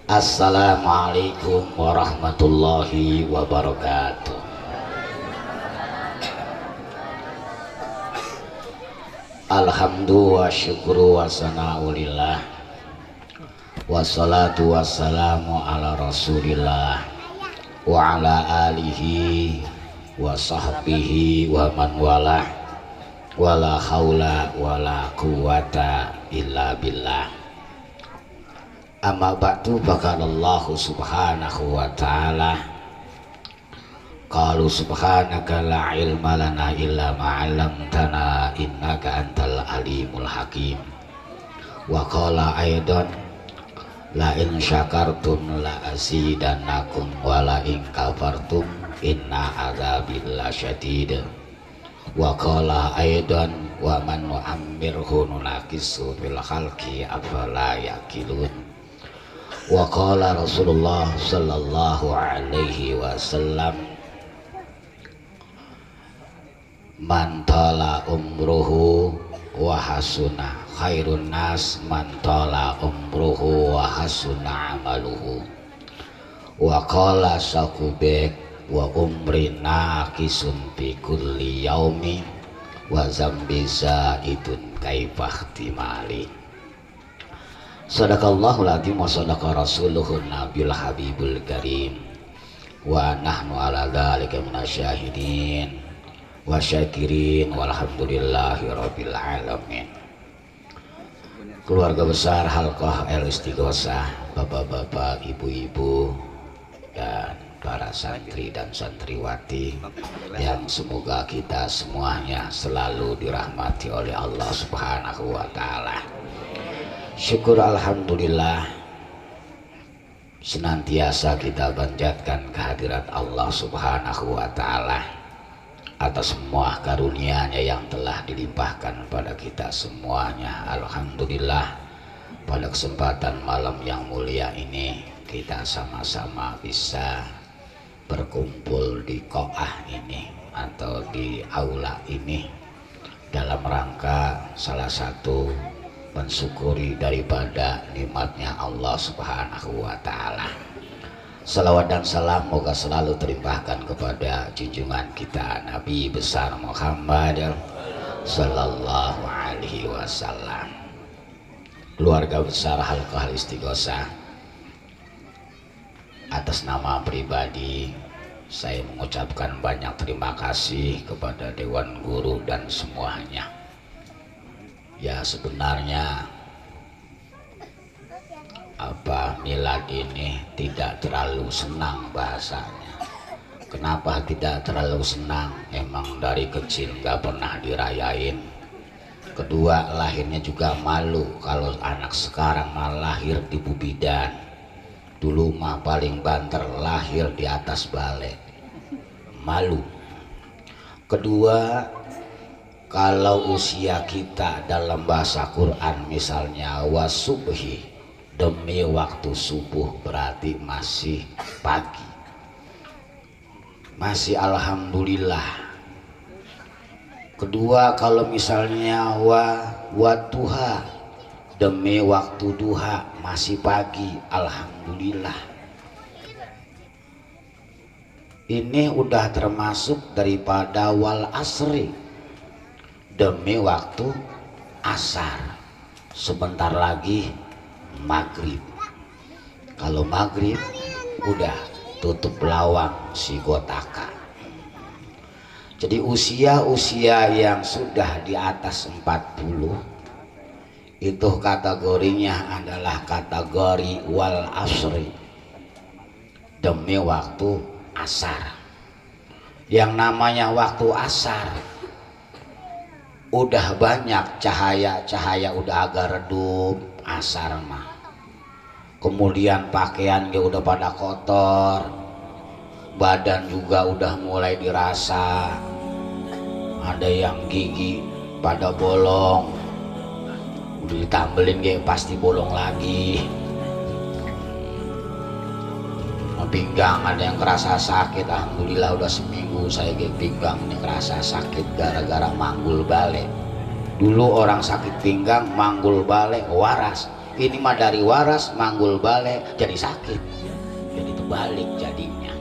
Assalamualaikum warahmatullahi wabarakatuh. Alhamdulillah wa syukru wa sana'ulillah wassalatu wassalamu ala rasulillah wa ala alihi wa sahbihi wa man walah wala haula wala quwata illa billah. Amma ba'du, baqalallahu subhanahu wa ta'ala qalu subhanaka la ilma lana illa ma 'allamtana innaka antal alimul hakim. Wa qala aidan la in syakartum la azidannakum wa la in kafartum inna adzabi lasyadid. Wa qala aidan wa man nu'ammirhu nunakisu fil khalqi afala yaqilun. Wa qala Rasulullah sallallahu alaihi wasallam man tala umruhu wa hasuna khairun nas man tala umruhu wa hasuna amaluhu. Wa qala sakubek wa umrina kisun fi kulli yaumi wa zambi zaidun kaifah timali. Sadaqallahul adzim wa sadaqa rasuluhun nabiyul habibul karim wa nahnu ala dzalika minasyahidin wa syakirin walhamdulillahi rabbil alamin. Keluarga besar Halqah El Istighosah, bapak-bapak, ibu-ibu, dan para santri dan santriwati yang semoga kita semuanya selalu dirahmati oleh Allah Subhanahu wa ta'ala. Syukur alhamdulillah senantiasa kita panjatkan kehadirat Allah Subhanahu wa ta'ala atas semua karunia-Nya yang telah dilimpahkan pada kita semuanya. Alhamdulillah pada kesempatan malam yang mulia ini kita sama-sama bisa berkumpul di qoah ini atau di aula ini dalam rangka salah satu mensyukuri daripada nikmatnya Allah Subhanahu wa ta'ala. Salawat dan salam moga selalu terlimpahkan kepada junjungan kita Nabi besar Muhammad sallallahu alaihi wasallam. Keluarga besar Halqah Istighosah, atas nama pribadi saya mengucapkan banyak terima kasih kepada Dewan Guru dan semuanya. Ya sebenarnya milad ini tidak terlalu senang bahasanya. Kenapa tidak terlalu senang? Emang dari kecil gak pernah dirayain. Kedua, lahirnya juga malu. Kalau anak sekarang malah lahir di Bubidan, dulu mah paling banter lahir di atas balai, malu. Kedua, kalau usia kita dalam bahasa Quran misalnya wasubhi, demi waktu subuh, berarti masih pagi, masih alhamdulillah. Kedua, kalau misalnya watuha, demi waktu duha, masih pagi, alhamdulillah. Ini udah termasuk daripada wal asri, demi waktu asar, sebentar lagi maghrib. Kalau maghrib udah tutup lawang si gotaka. Jadi usia-usia yang sudah di atas 40 itu kategorinya adalah kategori wal asri, demi waktu asar. Yang namanya waktu asar udah banyak cahaya udah agak redup asar mah. Kemudian pakaian dia udah pada kotor, badan juga udah mulai dirasa, ada yang gigi pada bolong, udah ditambelin dia pasti bolong lagi. Pinggang ada yang kerasa sakit, alhamdulillah udah seminggu saya pinggang ini kerasa sakit gara-gara manggul balik. Dulu orang sakit pinggang manggul balik waras, Ini mah dari waras manggul balik jadi sakit, jadi terbalik jadinya.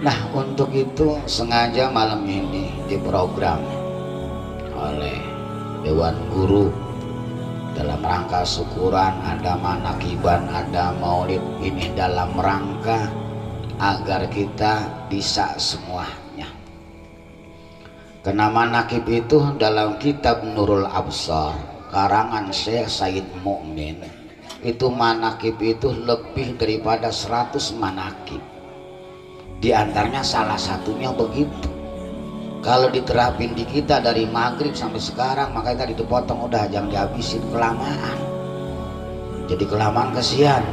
Nah untuk itu sengaja malam ini diprogram oleh Dewan Guru dalam rangka syukuran, ada manakiban, ada maulid, ini dalam rangka agar kita bisa semuanya. Karena manakib itu dalam kitab Nurul Absar karangan Syekh Said Mukmin, itu manakib itu lebih daripada 100 manakib. Di antaranya salah satunya begitu. Kalau diterapin di kita dari maghrib sampai sekarang, makanya tadi dipotong, udah jangan dihabisin, kelamaan. Jadi kelamaan kesian.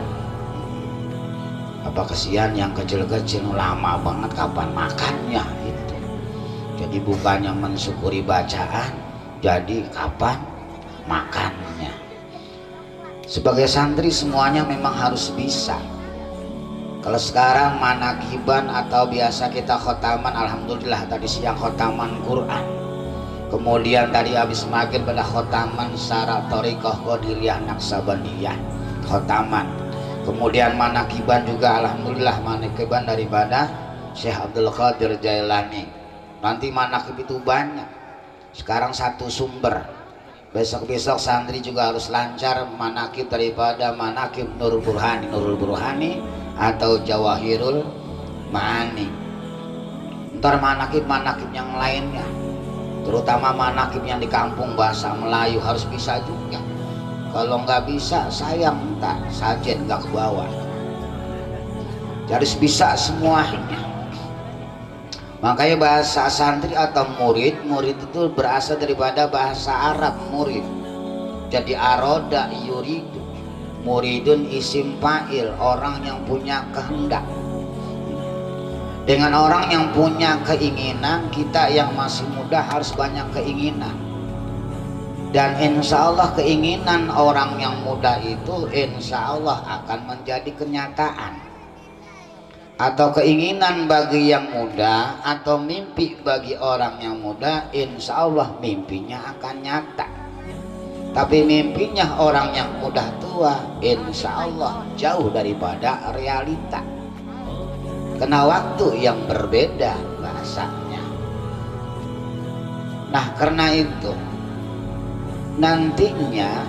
Apa kesian yang kecil-kecil lama banget kapan makannya itu. Jadi bukannya mensyukuri bacaan, jadi kapan makannya. Sebagai santri semuanya memang harus bisa. Kalau sekarang manakiban atau biasa kita khotaman, alhamdulillah tadi siang khotaman Quran. Kemudian tadi habis maghrib pada khotaman syarat thariqah qadiriyah naqsabandiyah, khotaman. Kemudian manakiban juga alhamdulillah manakiban daripada Syekh Abdul Qadir Jailani. Nanti manakib itu banyak. Sekarang satu sumber. Besok-besok santri juga harus lancar manakib daripada manakib Nurul Burhani atau Jawahirul Ma'ani. Ntar manakib yang lainnya, terutama manakib yang di kampung bahasa Melayu harus bisa juga. Kalau nggak bisa sayang, entar sajen nggak ke bawah. Harus bisa semuanya. Makanya bahasa santri atau murid itu berasal daripada bahasa Arab murid. Jadi aroda yuridu, muridun isim fa'il, orang yang punya kehendak. Dengan orang yang punya keinginan, kita yang masih muda harus banyak keinginan. Dan insya Allah keinginan orang yang muda itu insya Allah akan menjadi kenyataan. Atau keinginan bagi yang muda atau mimpi bagi orang yang muda, insya Allah mimpinya akan nyata. Tapi mimpinya orang yang muda tua insya Allah jauh daripada realita. Kena waktu yang berbeda bahasanya. Nah karena itu nantinya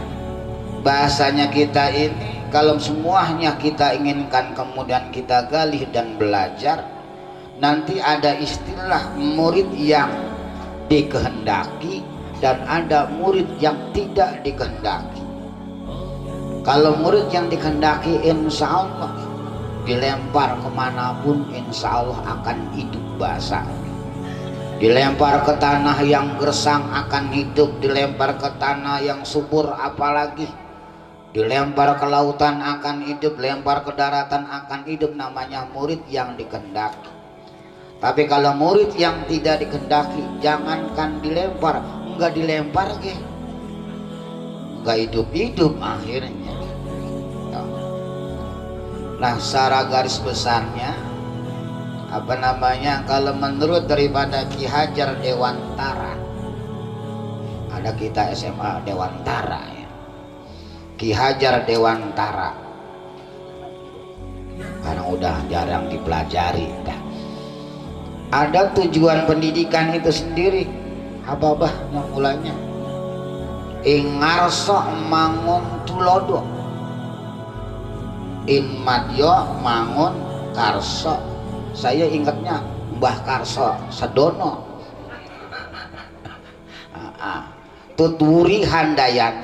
bahasanya kita ini, kalau semuanya kita inginkan kemudian kita gali dan belajar, nanti ada istilah murid yang dikehendaki dan ada murid yang tidak dikehendaki. Kalau murid yang dikehendaki insya Allah dilempar kemanapun insya Allah akan hidup bahasanya. Dilempar ke tanah yang gersang akan hidup, dilempar ke tanah yang subur apalagi, dilempar ke lautan akan hidup, lempar ke daratan akan hidup. Namanya murid yang dikehendaki. Tapi kalau murid yang tidak dikehendaki, jangankan dilempar, enggak dilempar ke, enggak hidup-hidup akhirnya. Nah secara garis besarnya apa namanya, kalau menurut daripada Ki Hajar Dewantara, ada kita SMA Dewantara ya, Ki Hajar Dewantara, karena udah jarang dipelajari dah. Ada tujuan pendidikan itu sendiri. Apa yang mulanya ingarso mangun tulodo, in madyo mangun karso. Saya ingatnya Mbah Karso Sedono, tuturi handayan.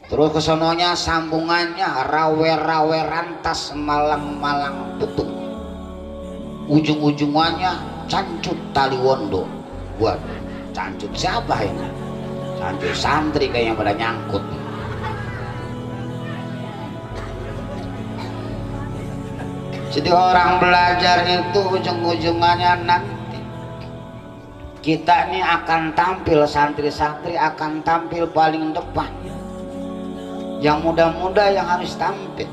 Terus kesononya sambungannya rawe-rawe rantas malang-malang tutup. Ujung-ujungannya cancut taliwondo. Buat cancut siapa ini? Cancut santri kayaknya pada nyangkut. Jadi orang belajar itu ujung-ujungannya nanti kita ini akan tampil, santri-santri akan tampil paling depan. Yang muda-muda yang harus tampil.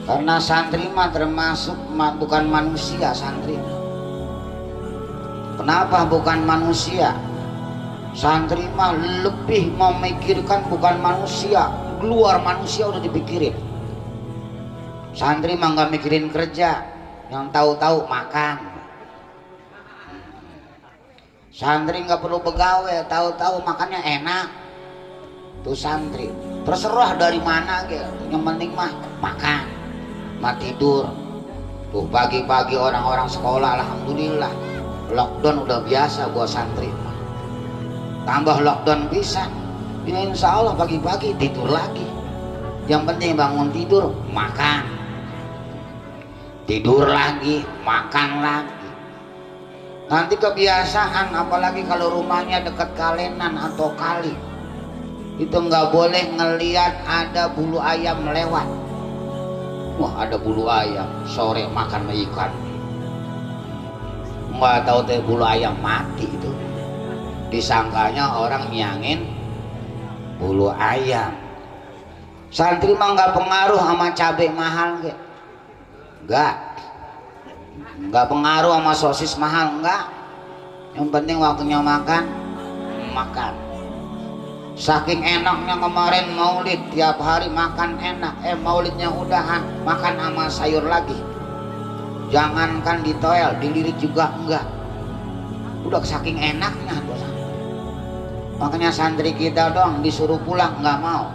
Karena santri mah termasuk bukan manusia santri. Kenapa bukan manusia? Santri mah lebih memikirkan bukan manusia, luar manusia udah dipikirin. Santri mah nggak mikirin kerja, yang tahu-tahu makan. Santri nggak perlu begawe, tahu-tahu makannya enak. Tuh santri, terserah dari mana gitu, yang penting mah makan, mah tidur. Tuh pagi-pagi orang-orang sekolah, alhamdulillah, lockdown udah biasa buat santri. Tambah lockdown bisa, ya insya Allah pagi-pagi tidur lagi. Yang penting bangun tidur, makan, tidur lagi, makan lagi. Nanti kebiasaan, apalagi kalau rumahnya dekat kalenan atau kali, itu nggak boleh ngelihat ada bulu ayam lewat. Wah, ada bulu ayam, sore makan ikan. Nggak tahu teh bulu ayam mati itu. Disangkanya orang nyangin bulu ayam. Santri mah nggak pengaruh sama cabai mahal nggak pengaruh sama sosis mahal, nggak. Yang penting waktunya makan. Saking enaknya kemarin maulid, tiap hari makan enak. Maulidnya udahan, makan sama sayur lagi. Jangankan ditoel, dilirik juga enggak. Udah saking enaknya. Makanya santri kita dong disuruh pulang nggak mau.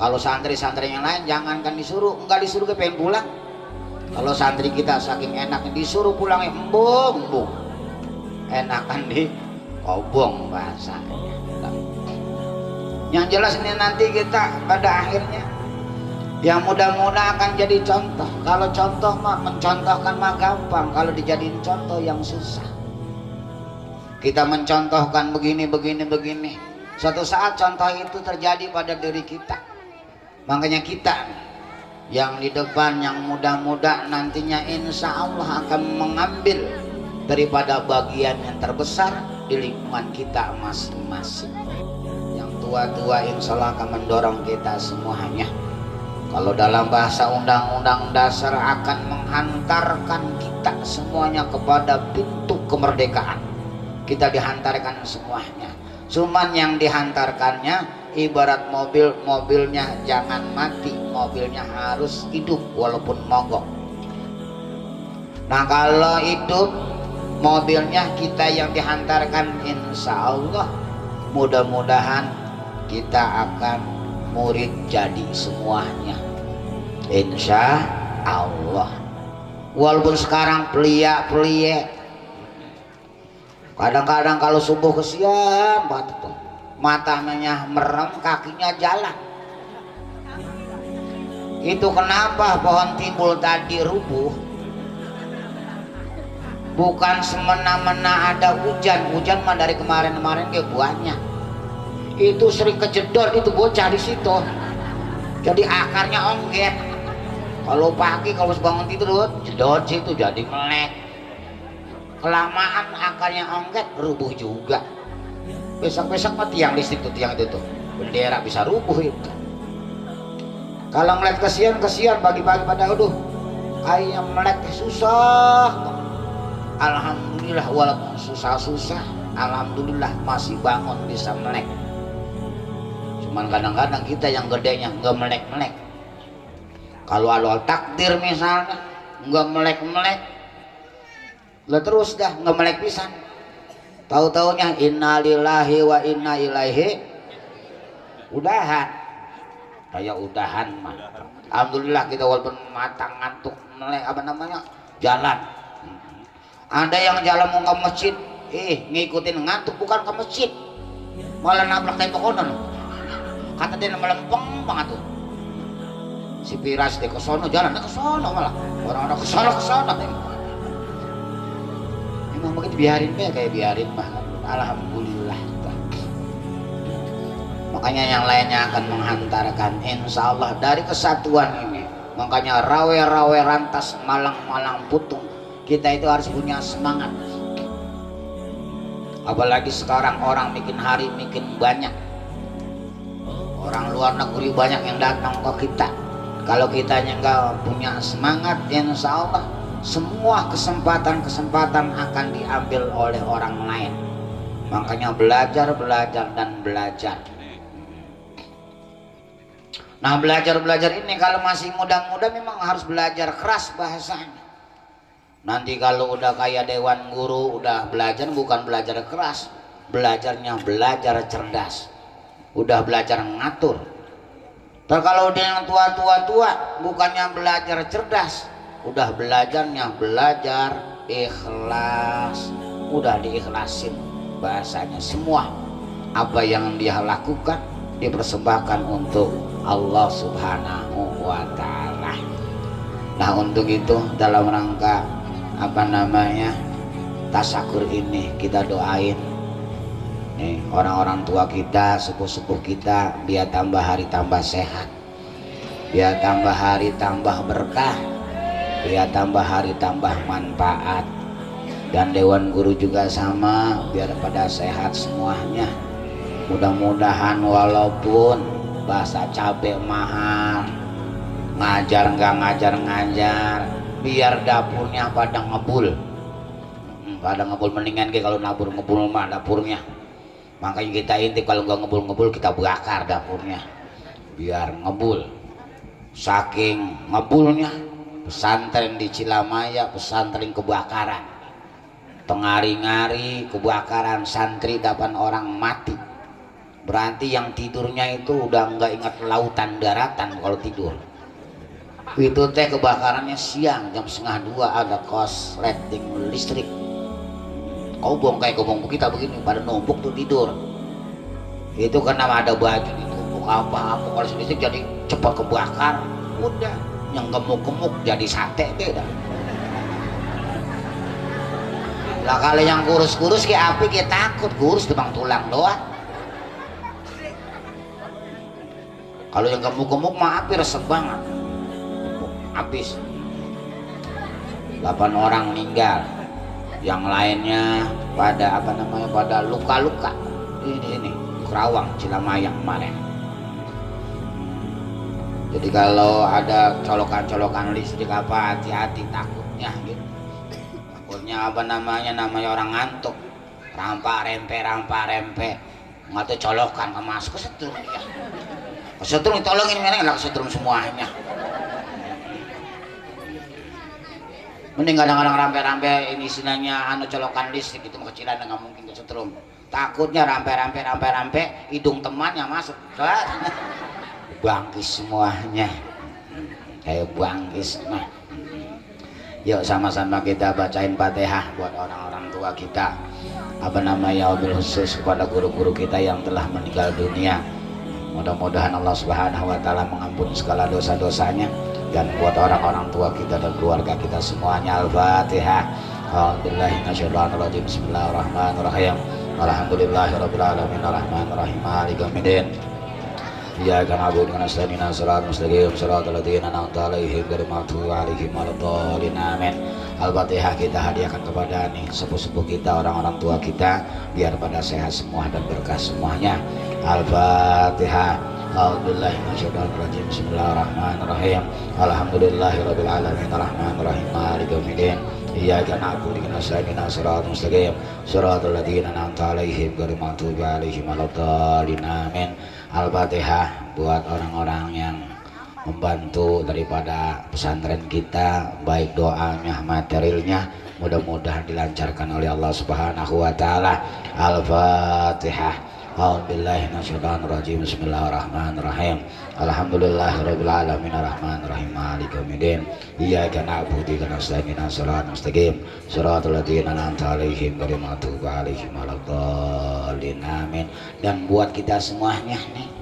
Kalau santri-santri yang lain jangankan disuruh, nggak disuruh ke pengen pulang. Kalau santri kita saking enaknya disuruh pulang embung, enakan di kobong bahasanya. Yang jelas ini nanti kita pada akhirnya yang mudah-mudah akan jadi contoh. Kalau contoh mah mencontohkan mah gampang, kalau dijadiin contoh yang susah. Kita mencontohkan begini. Suatu saat contoh itu terjadi pada diri kita. Makanya kita yang di depan, yang muda-muda nantinya insya Allah akan mengambil daripada bagian yang terbesar di lingkungan kita masing-masing. Yang tua-tua insya Allah akan mendorong kita semuanya. Kalau dalam bahasa undang-undang dasar akan menghantarkan kita semuanya kepada pintu kemerdekaan. Kita dihantarkan semuanya. Cuman yang dihantarkannya ibarat mobil, mobilnya jangan mati, mobilnya harus hidup walaupun mogok. Nah kalau hidup mobilnya kita yang dihantarkan, insya Allah mudah-mudahan kita akan murid jadi semuanya, insya Allah. Walaupun sekarang pelia, kadang-kadang kalau subuh kesian banget tuh, matanya merem, kakinya jalan. Itu kenapa pohon timbul tadi rubuh? Bukan semena-mena ada hujan mah dari kemarin-kemarin dia banyak. Itu sering kejedot itu bocah di situ, jadi akarnya ongget. Kalau pagi kalau bangun tidur jedot situ jadi melek. Kelamaan akarnya ongget rubuh juga. Besok-besok mah tiang listrik tuh, tiang itu tuh bendera bisa rubuh itu. Kalau ngeliat kesian pagi-pagi pada ayam melek susah. Alhamdulillah walaupun susah, alhamdulillah masih bangun bisa melek. Cuman kadang-kadang kita yang gedenya nggak melek. Kalau ada takdir misalnya nggak melek, lah terus dah nggak melek pisan. Tahu-taunya innalillahi wa inna ilaihi udahan. Kayak udahan mah. Alhamdulillah kita walaupun matang ngantuk melek jalan. Ada yang jalan mau ke masjid, ngikutin ngantuk bukan ke masjid, malah nabrak tembok konon. Kata dia melempeng banget tuh. Si Piras dia ke sono, jalan ke sono malah. Orang-orang ke sono. Emang begitu biarin banget. Alhamdulillah. Makanya yang lainnya akan menghantarkan insya Allah dari kesatuan ini. Makanya rawe-rawe rantas, malang-malang putung, kita itu harus punya semangat. Apalagi sekarang orang bikin hari bikin banyak, orang luar negeri banyak yang datang ke kita. Kalau kitanya nggak punya semangat, insya Allah semua kesempatan akan diambil oleh orang lain. Makanya belajar, belajar, dan belajar. Nah, belajar-belajar ini kalau masih muda-muda memang harus belajar keras bahasanya. Nanti kalau udah kayak dewan guru, udah belajar bukan belajar keras, belajarnya belajar cerdas, udah belajar ngatur. Terus kalau udah yang tua-tua bukannya belajar cerdas, udah belajarnya belajar ikhlas, udah diikhlasin bahasanya semua apa yang dia lakukan dipersembahkan untuk Allah Subhanahu wa Ta'ala. Nah, untuk itu dalam rangka apa namanya tasyakur ini kita doain nih orang-orang tua kita, sepuh-sepuh kita, biar tambah hari tambah sehat, biar tambah hari tambah berkah, biar tambah hari tambah manfaat. Dan dewan guru juga sama, biar pada sehat semuanya. Mudah-mudahan walaupun bahasa cabai mahal, ngajar nggak ngajar, biar dapurnya pada ngebul. Pada ngebul mendingan kalau ngebul mah dapurnya. Makanya kita intip kalau nggak ngebul kita bakar dapurnya biar ngebul. Saking ngebulnya pesantren di Cilamaya, pesantren kebakaran, tengari-ngari kebakaran, santri 8 orang mati. Berarti yang tidurnya itu udah nggak ingat lautan daratan kalau tidur. Itu teh kebakarannya siang jam 1:30 ada korsleting listrik. Kau bongkai kebong kita begini pada numpuk tuh tidur. Itu karena ada baju ditumpuk apa-apa, kalau listrik jadi cepat kebakar. Udah yang gemuk-gemuk jadi sate beda. Lah kalau yang kurus-kurus kayak api kayak takut kurus tebang tulang doang. Kalau yang gemuk-gemuk mah api resep banget. Habis 8 orang meninggal, yang lainnya pada apa namanya pada luka-luka ini di Kerawang Cilamaya kemarin. Jadi kalau ada colokan-colokan listrik apa hati-hati takutnya gitu. Takutnya apa namanya orang ngantuk, rampak rempe nggak tuh colokan kemas kesetrum ya. Kesetrum ditolongin mereka lah kesetrum semuanya. Mending kadang-kadang rampe-rampe ini istilahnya colokan listrik itu kecilan nggak mungkin kesetrum. Takutnya rampe hidung temannya masuk. Bangkis semuanya. Kayak bangkis mah. Yuk sama-sama kita bacain Fatihah buat orang-orang tua kita. Apa namanya wabil khusus kepada guru-guru kita yang telah meninggal dunia. Mudah-mudahan Allah Subhanahu wa Ta'ala mengampuni segala dosa-dosanya. Dan buat orang-orang tua kita dan keluarga kita semuanya. Al-Fatihah. Alhamdulillahirrahmanirrahim. Bismillahirrahmanirrahim. Alhamdulillahirabbil alamin arrahmanir rahim maliki yaumiddin. Iyyaka na'budu wa nasta'inu ihdinas siratal mustaqim siratal ladzina an'amta 'alaihim ghairil maghdubi 'alaihim waladdallin. Amin. Al-Fatihah kita hadiahkan kepada nih sepuh-sepuh kita, orang-orang tua kita, biar pada sehat semua dan berkah semuanya. Al-Fatihah. A'udzubillahiminasyaitonirrajim. Bismillahirrahmanirrahim. Alhamdulillahirabbil alamin arrahmanir rahim maliki yaumiddin. Iyyaka na'budu wa nasta'inu ihdinas siratal mustaqim siratal ladzina an'amta 'alaihim ghairil maghdubi 'alaihim waladdallin. Amin. Al-Fatihah buat orang-orang yang membantu daripada pesantren kita, baik doanya materialnya, mudah-mudahan dilancarkan oleh Allah Subhanahu wa Ta'ala. Al-Fatihah. A'udzubillahiminasyaitonirrajim. Bismillahirrahmanirrahim. Alhamdulillahirabbil alamin arrahmanir rahim maliki yaumiddin. Iyyaka na'budu wa nasta'inu ihdinas siratal mustaqim siratal ladzina an'amta 'alaihim ghairil maghdubi 'alaihim waladdallin. Amin. Dan buat kita semuanya nih,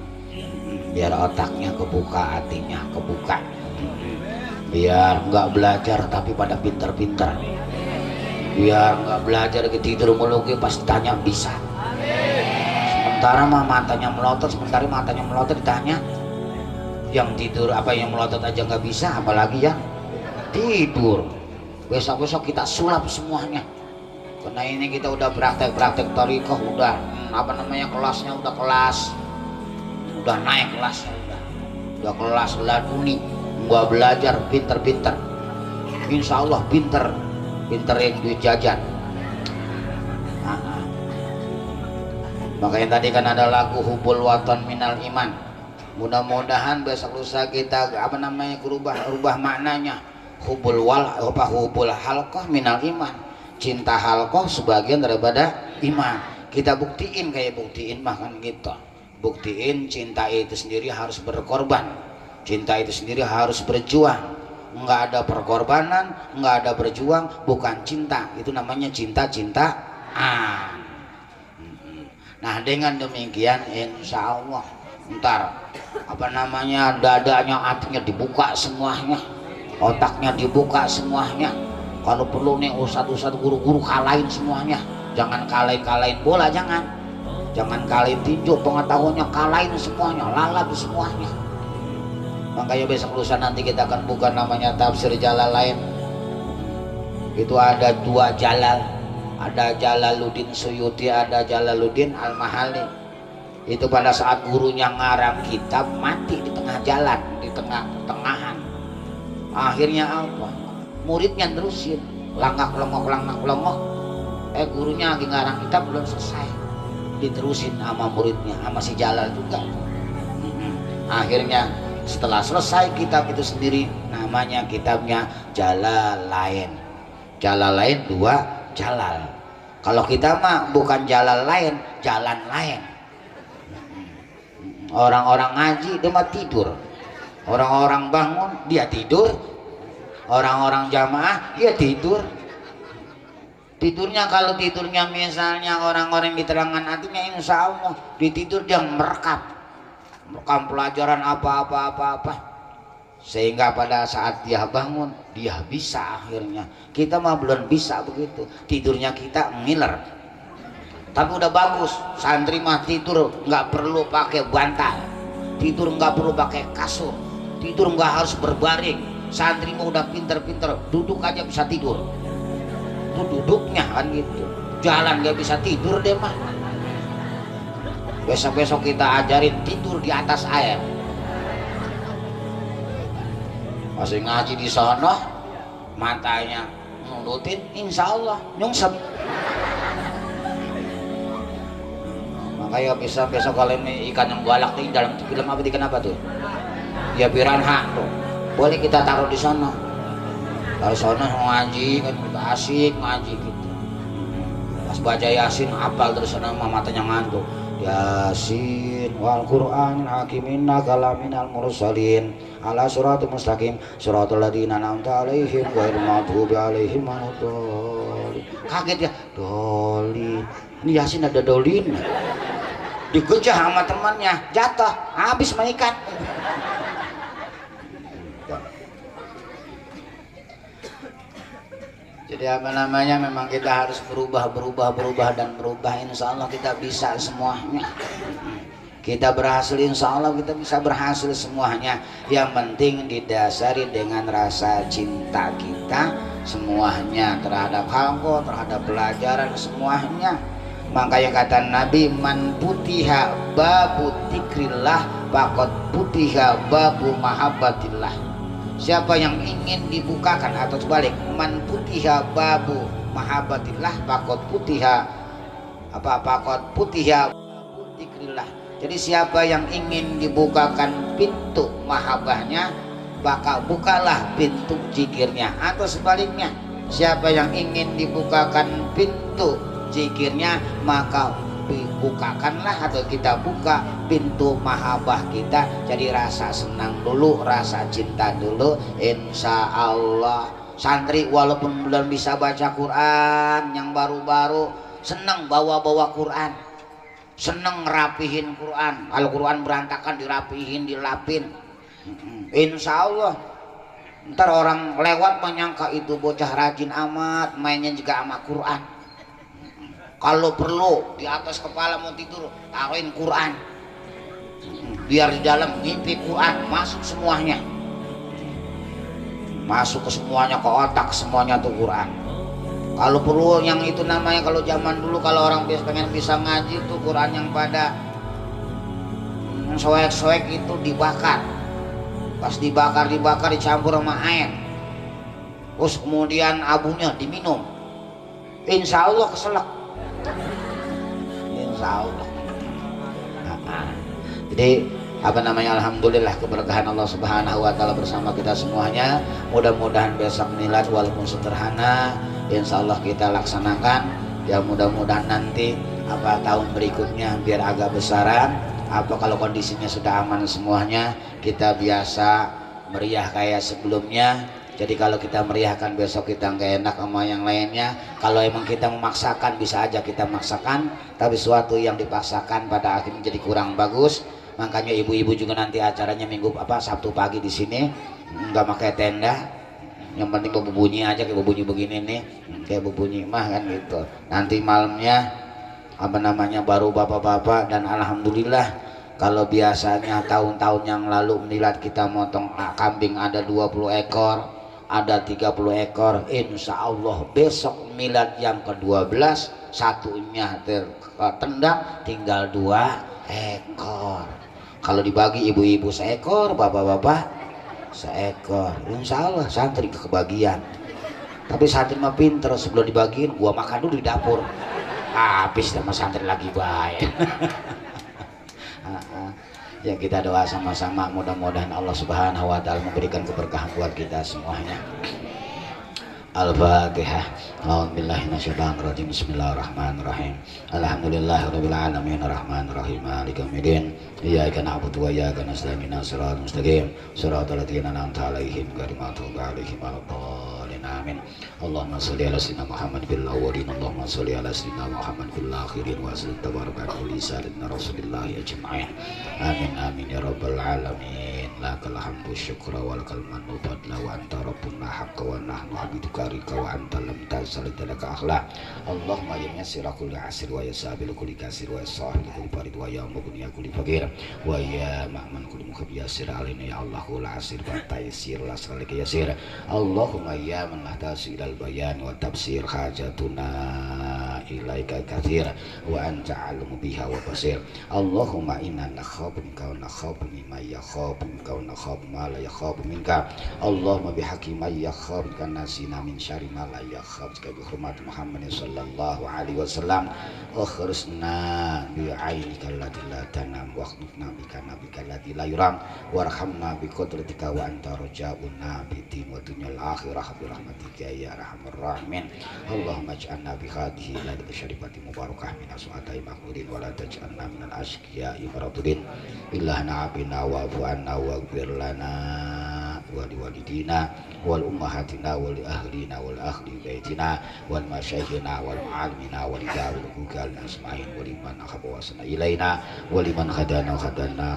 biar otaknya kebuka, hatinya kebuka, biar nggak belajar tapi pada pinter-pinter, biar nggak belajar tidur mulu pas ditanya bisa. Sementara mah matanya melotot ditanya, yang tidur apa yang melotot aja nggak bisa, apalagi yang tidur. Besok-besok kita sulap semuanya. Karena ini kita udah praktek thariqah, udah kelasnya udah naik kelasnya, udah kelas laduni, gua belajar pinter-pinter, insya Allah pinterin duit jajan. Makanya tadi kan ada lagu hubul waton minal iman. Mudah-mudahan besok lusa kita apa namanya rubah maknanya. Hubul halqah minal iman. Cinta halqah sebagian daripada iman. Kita buktiin mah kan gitu. Buktiin cinta itu sendiri harus berkorban. Cinta itu sendiri harus berjuang. Enggak ada perkorbanan, enggak ada berjuang, bukan cinta. Itu namanya cinta-cintaan. Nah dengan demikian insya Allah ntar apa namanya dadanya hatinya dibuka semuanya, otaknya dibuka semuanya. Kalau perlu nih ustadz guru-guru kalahin semuanya. Jangan kalahin bola, jangan kalahin tinju, pengetahuannya kalahin semuanya, lalap semuanya. Makanya besok lusa nanti kita akan buka namanya tafsir Jalalain. Itu ada dua Jalal, ada Jalaluddin Suyuti, ada Jalaluddin Al-Mahali. Itu pada saat gurunya ngarang kitab mati di tengah jalan, di tengah-tengahan. Akhirnya apa? Muridnya terusin langkah longok. Gurunya lagi ngarang kitab belum selesai, diterusin sama muridnya, sama si Jalal juga. Akhirnya setelah selesai kitab itu sendiri, namanya kitabnya Jalalain. Jalalain dua Jalal. Kalau kita mah bukan Jalal lain, jalan lain. Orang-orang ngaji dia mah tidur, orang-orang bangun dia tidur, orang-orang jamaah dia tidur. Tidurnya kalau tidurnya misalnya orang-orang di terangan hatinya, insya Allah ditidur dia merekam pelajaran apa sehingga pada saat dia bangun dia bisa. Akhirnya kita mah belum bisa begitu, tidurnya kita ngiler. Tapi udah bagus, santri mah tidur nggak perlu pakai bantal, tidur nggak perlu pakai kasur, tidur nggak harus berbaring. Santri mah udah pinter-pinter, duduk aja bisa tidur. Itu duduknya kan gitu, jalan nggak bisa tidur deh mah. Besok-besok kita ajarin tidur di atas air. Masih ngaji di sono, matanya nurutin, insya Allah nyungsep. Makanya bisa besok kalau ini ikan yang galak tuh dalam film apa, ikan apa tuh? Ya piranha tuh. Boleh kita taruh di sono. Kalau sono ngaji kan kita asik ngaji gitu. Pas baca Yasin hafal terus nama matanya ngantuk. Yasin wal Qur'anil hakim innaka laminal mursalin ala siratal mustaqim siratal ladzina an'amta 'alaihim ghairil maghdubi 'alaihim waladdallin. Kaget ya, dolin. Ini Yasin ada dolin. Digejah sama temannya, jatuh, habis mengikat. Jadi apa namanya, memang kita harus berubah dan berubah. Insya Allah kita bisa semuanya. Kita berhasil, insya Allah kita bisa berhasil semuanya. Yang penting didasari dengan rasa cinta kita semuanya terhadap halqa, terhadap pelajaran semuanya. Makanya kata Nabi, man putiha babu dzikrillah faqad putiha babu mahabbatillah. Siapa yang ingin dibukakan, atau sebalik, man putiha babu mahabbatillah faqad putiha babu dzikrillah. Jadi siapa yang ingin dibukakan pintu mahabbahnya, maka bukalah pintu zikirnya. Atau sebaliknya, siapa yang ingin dibukakan pintu zikirnya, maka bukakanlah atau kita buka pintu mahabbah kita. Jadi rasa senang dulu, rasa cinta dulu, insya Allah. Santri walaupun belum bisa baca Quran, yang baru-baru senang bawa-bawa Quran, senang ngerapihin Quran. Kalau Quran berantakan dirapihin, dilapin, insya Allah ntar orang lewat menyangka itu bocah rajin amat, mainnya juga sama Quran. Kalau perlu di atas kepala mau tidur taruhin Quran, biar di dalam mimpi Quran masuk semuanya, masuk ke semuanya, ke otak semuanya tuh Quran. Kalau perlu yang itu namanya, kalau zaman dulu kalau orang pengen bisa ngaji tuh Quran yang pada soek-soek itu dibakar. Pas dibakar dicampur sama air, terus kemudian abunya diminum, insya Allah keselak. Insya Allah. Jadi alhamdulillah keberkahan Allah Subhanahu wa taala bersama kita semuanya. Mudah-mudahan besok milad walaupun sederhana insya Allah kita laksanakan. Ya mudah-mudahan nanti tahun berikutnya biar agak besaran. Kalau kondisinya sudah aman semuanya, kita biasa meriah kayak sebelumnya. Jadi kalau kita meriahkan besok kita nggak enak sama yang lainnya. Kalau emang kita memaksakan bisa aja kita maksakan, tapi suatu yang dipaksakan pada akhirnya jadi kurang bagus. Makanya ibu-ibu juga nanti acaranya Sabtu pagi di sini nggak pakai tenda. Yang penting berbunyi aja kayak berbunyi begini nih, kayak berbunyi mah kan gitu. Nanti malamnya baru bapak-bapak, dan alhamdulillah kalau biasanya tahun-tahun yang lalu milad kita motong kambing ada 20 ekor, ada 30 ekor. Insya Allah besok milad yang ke-12 satunya tertendang tinggal 2 ekor. Kalau dibagi ibu-ibu seekor, bapak-bapak seekor, insya Allah santri kebagian. Tapi santri mah pinter, sebelum dibagiin gua makan dulu di dapur, habis sama santri lagi baik. Ya kita doa sama-sama, mudah-mudahan Allah Subhanahu wa taala memberikan keberkahan buat kita semuanya. Al-Fatihah. A'udzubillahi minasyaitonir rajim. Bismillahirrahmanirrahim. Alhamdulillahirabbil alamin arrahmanir rahim maliki yaumiddin. Iyyaka na'budu wa iyyaka nasta'in ihdinas siratal mustaqim. Shiratal ladzina an'amta 'alaihim ghairil maghdubi 'alaihim waladdallin. Amin. Allahumma shalli ala sayyidina Muhammad bil awwalin, Allahumma shalli ala sayyidina Muhammad bil akhirin wa sallim tabaraka li sayyidina Rasulillah ajma'in. Amin amin ya rabbal alamin. Lakal hamdu syukra wa lakal mannu fadla wa anta rabbuna haqqa wa nahnu abiduka rika wa anta lam tazal talaka akhlaq. Allahumma ya yassira kulli asir wa yasabil kulli kasir wa yasahil kulli farid wa ya mughni kulli faqir wa ya ma'man kulli mukhib yassir alaina ya Allah kul asir wa taysir la salika yassir. Allahumma ya man la tasir al bayan wa tafsir hajatuna ilaika kathir wa anta alimu biha wa basir. Allahumma inna nakhafu minka wa nakhafu mimma yakhafu minka wa nakhafu ma la yakhafu minka. Allahumma bihaqqi ma yakhafu minka nasina min syarri ma la yakhafu minka bi hurmati Muhammad sallallahu alaihi wasallam. Akhrisna bi ainika allati la tanam wa akhnifna bika nabika allati la yuram warhamna bi qudratika wa anta rajauna bi din wa dunyal akhirah bi rahmatika ya arhamar rahimin. Allahumma ij'alna bi hadhihi lailatul syarifati mubarakah min aswatai maqbulin wa la taj'alna min al ashqiya'i maradudin. Illahna abina wa afu anna wa ighfir lana wa liwalidina wal ummahatina wal ahlina wal ahli baitina wal masyayikhina wal ma'alimina wal dawil gugal asma'in wa liman akhbawasana ilaina wa liman hadana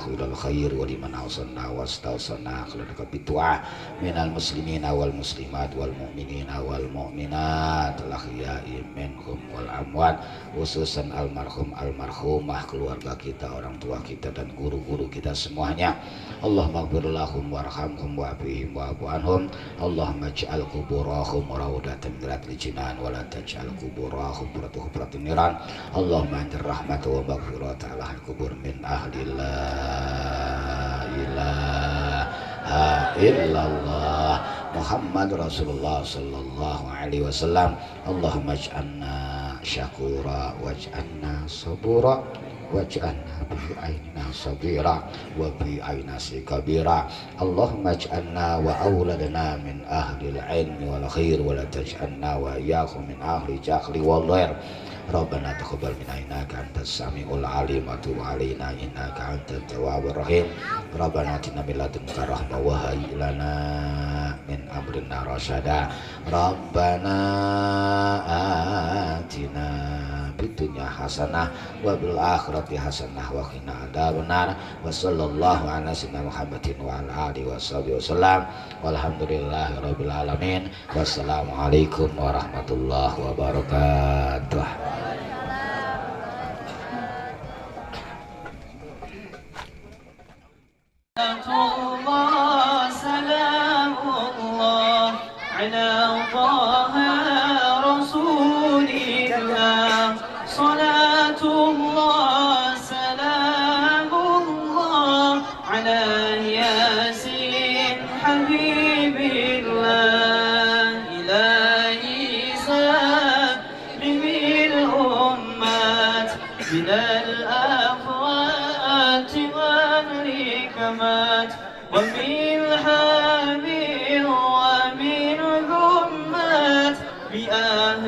ilal khair wa liman awsanna wastawsana akhlaka bitu'ah minal muslimina wal muslimat wal mu'minina wal mu'minat al ahya'i minhum wal amwat, khususan almarhumah keluarga kita, orang tua kita dan guru-guru kita semuanya. Allahumma ighfir lahum warhamhum wa'afihim wa'fu anhum. Allahumma ij'al quburahum rawdatan min riyadil jinan wa la taj'al quburahum hufratan niran. Allahumma anzil rahmata wa maghfirata ala al-qubur min ahli la ilaha illallah Muhammad Rasulullah sallallahu alaihi wasallam. Allahumma ij'alna syakura waj'alna sabura waj'alna bi ainina sabira wa bi ainasi kabira. Allahumma ij'alna wa awladana min ahli al-ilmi wal khair wa la taj'alna wa iyyakum min ahli jahli wal ghair. Rabbana taqabbal minna innaka antas samiul alim wa tub alaina innaka antat tawwabur rahim. Rabbana atina min ladunka rahmah wa hayyi lana min amrina rasyada. Rabbana atina fid dunya hasanah wa bil akhirati hasanah wa qina adzabannar. Wa sallallahu ala sayyidina Muhammadin wa ala alihi washabihi wasallam. Walhamdulillahi rabbil alamin. Wassalamualaikum warahmatullahi wabarakatuh. سلام الله على طه رسول الله صلاة الله سلام الله على ياسين حبيب الله إلهي سلم الأمات من الأفوات بأهل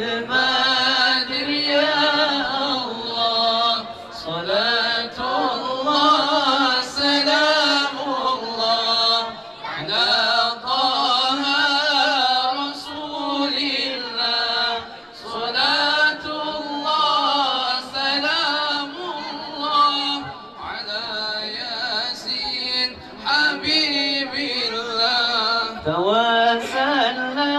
البدر يا الله صلاة الله سلام الله على طه رسول الله صلاة الله سلام الله على ياسين حبيب الله توسلنا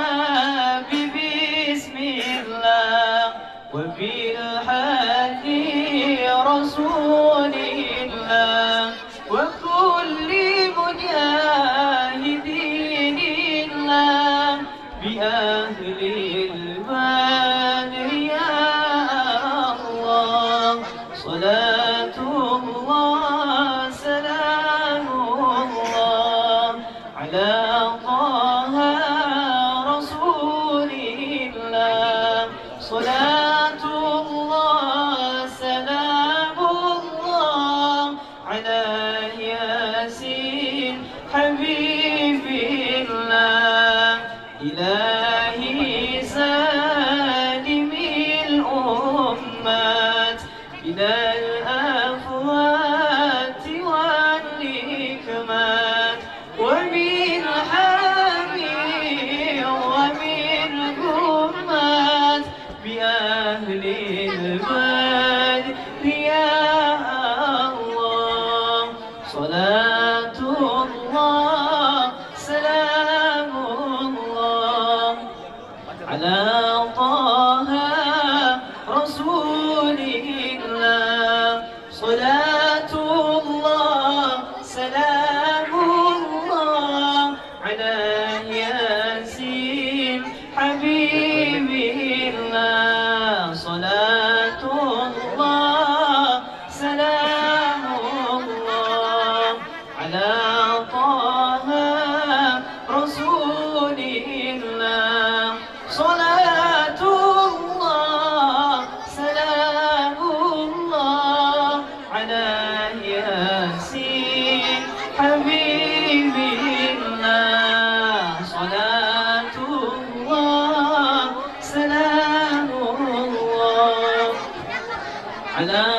بسم الله وبالحدي رسول الله وكل مجاهدين الله بأهل البدر يا الله صلاة الله سلام الله على طه رسول الله صلاة الله سلام الله على ياسين حبيب الله إلهي سالم الأمات من الآفات والنكمات ومن حامي ومن غمات بأهل البدر يا الله صلاة الله سلام الله على طه رسول الله صلاة الله سلام الله على ياسين حبيب الله صلاة الله سلام الله على طه رسول الله صلاة الله سلام الله على ياسين حبيب الله صلاة الله سلام الله على